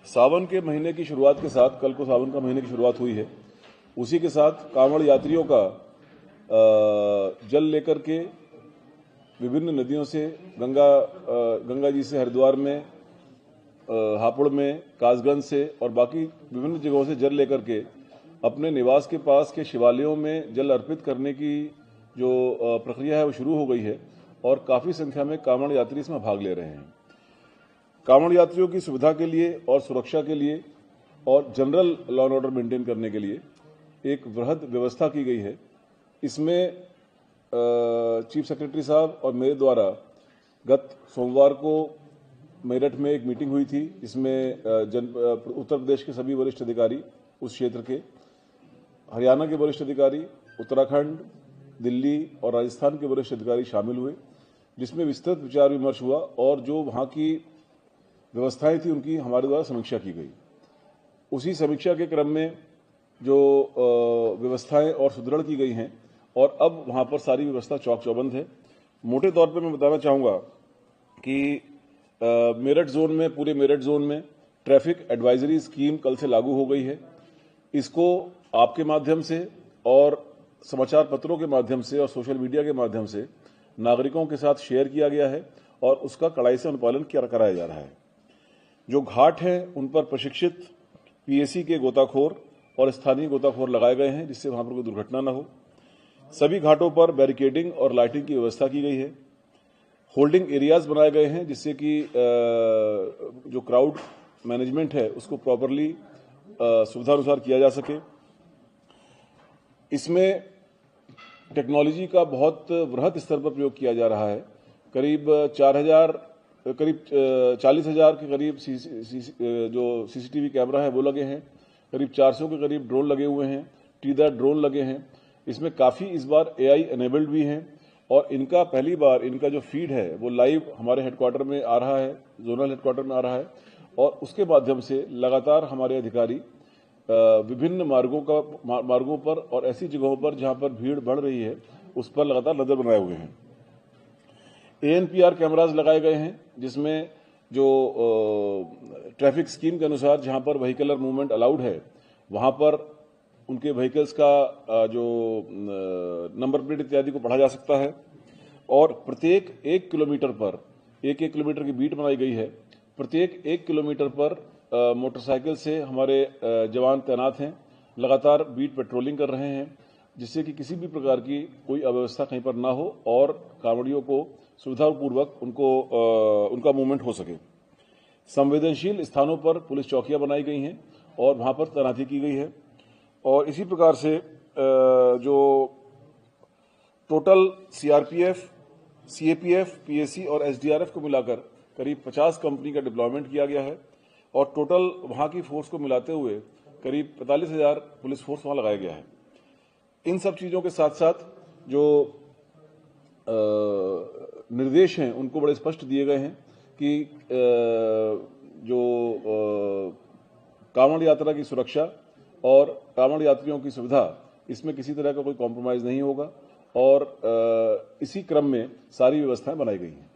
सावन के महीने की शुरुआत के साथ, कल को सावन का महीने की शुरुआत हुई है, उसी के साथ कांवड़ यात्रियों का जल लेकर के विभिन्न नदियों से गंगा जी से हरिद्वार में, हापुड़ में, कासगंज से और बाकी विभिन्न जगहों से जल लेकर के अपने निवास के पास के शिवालयों में जल अर्पित करने की जो प्रक्रिया है वो शुरू हो गई है और काफ़ी संख्या में कांवड़ यात्री इसमें भाग ले रहे हैं। कांवड़ यात्रियों की सुविधा के लिए और सुरक्षा के लिए और general law and order maintain करने के लिए एक वृहद व्यवस्था की गई है। इसमें चीफ सेक्रेटरी साहब और मेरे द्वारा गत सोमवार को मेरठ में एक मीटिंग हुई थी। इसमें उत्तर प्रदेश के सभी वरिष्ठ अधिकारी, उस क्षेत्र के, हरियाणा के वरिष्ठ अधिकारी, उत्तराखंड, दिल्ली और राजस्थान के वरिष्ठ अधिकारी शामिल हुए, जिसमें विस्तृत विचार विमर्श हुआ और जो वहां की व्यवस्थाएं थी उनकी हमारे द्वारा समीक्षा की गई। उसी समीक्षा के क्रम में जो व्यवस्थाएं और सुदृढ़ की गई हैं और अब वहां पर सारी व्यवस्था चौक चौबंद है। मोटे तौर पर मैं बताना चाहूंगा कि मेरठ जोन में, पूरे मेरठ जोन में ट्रैफिक एडवाइजरी स्कीम कल से लागू हो गई है। इसको आपके माध्यम से और समाचार पत्रों के माध्यम से और सोशल मीडिया के माध्यम से नागरिकों के साथ शेयर किया गया है और उसका कड़ाई से अनुपालन कराया जा रहा है। जो घाट हैं उन पर प्रशिक्षित पीएसी के गोताखोर और स्थानीय गोताखोर लगाए गए हैं, जिससे वहां पर कोई दुर्घटना न हो। सभी घाटों पर बैरिकेडिंग और लाइटिंग की व्यवस्था की गई है। होल्डिंग एरियाज बनाए गए हैं, जिससे कि जो क्राउड मैनेजमेंट है उसको प्रॉपरली सुविधानुसार किया जा सके। इसमें टेक्नोलॉजी का बहुत वृहद स्तर पर प्रयोग किया जा रहा है। करीब 40,000 के करीब जो सीसीटीवी कैमरा है वो लगे हैं। करीब 400 के करीब ड्रोन लगे हुए हैं, टीदार ड्रोन लगे हैं। इसमें काफ़ी इस बार एआई एनेबल्ड भी हैं और इनका पहली बार इनका जो फीड है वो लाइव हमारे हेडक्वार्टर में आ रहा है, जोनल हेडक्वार्टर में आ रहा है और उसके माध्यम से लगातार हमारे अधिकारी विभिन्न मार्गों पर और ऐसी जगहों पर जहां पर भीड़ बढ़ रही है उस पर लगातार नजर बनाए हुए हैं। एएनपीआर कैमराज लगाए गए हैं, जिसमें जो ट्रैफिक स्कीम के अनुसार जहां पर व्हीकलर मूवमेंट अलाउड है वहां पर उनके व्हीकल्स का जो नंबर प्लेट इत्यादि को पढ़ा जा सकता है और प्रत्येक 1 किलोमीटर पर 1 किलोमीटर की बीट बनाई गई है। प्रत्येक 1 किलोमीटर पर मोटरसाइकिल से हमारे जवान तैनात हैं, लगातार बीट पेट्रोलिंग कर रहे हैं, जिससे कि किसी भी प्रकार की कोई अव्यवस्था कहीं पर ना हो और कांवड़ियों को सुविधापूर्वक उनका मूवमेंट हो सके। संवेदनशील स्थानों पर पुलिस चौकियां बनाई गई हैं और वहां पर तैनाती की गई है और इसी प्रकार से जो टोटल सीआरपीएफ, सीएपीएफ, पीएसी और एसडीआरएफ को मिलाकर करीब 50 कंपनी का डिप्लॉयमेंट किया गया है और टोटल वहां की फोर्स को मिलाते हुए करीब 45,000 पुलिस फोर्स वहां लगाया गया है। इन सब चीजों के साथ साथ जो निर्देश हैं उनको बड़े स्पष्ट दिए गए हैं कि जो कांवड़ यात्रा की सुरक्षा और कांवड़ यात्रियों की सुविधा, इसमें किसी तरह का कोई कॉम्प्रोमाइज नहीं होगा और इसी क्रम में सारी व्यवस्थाएं बनाई गई हैं।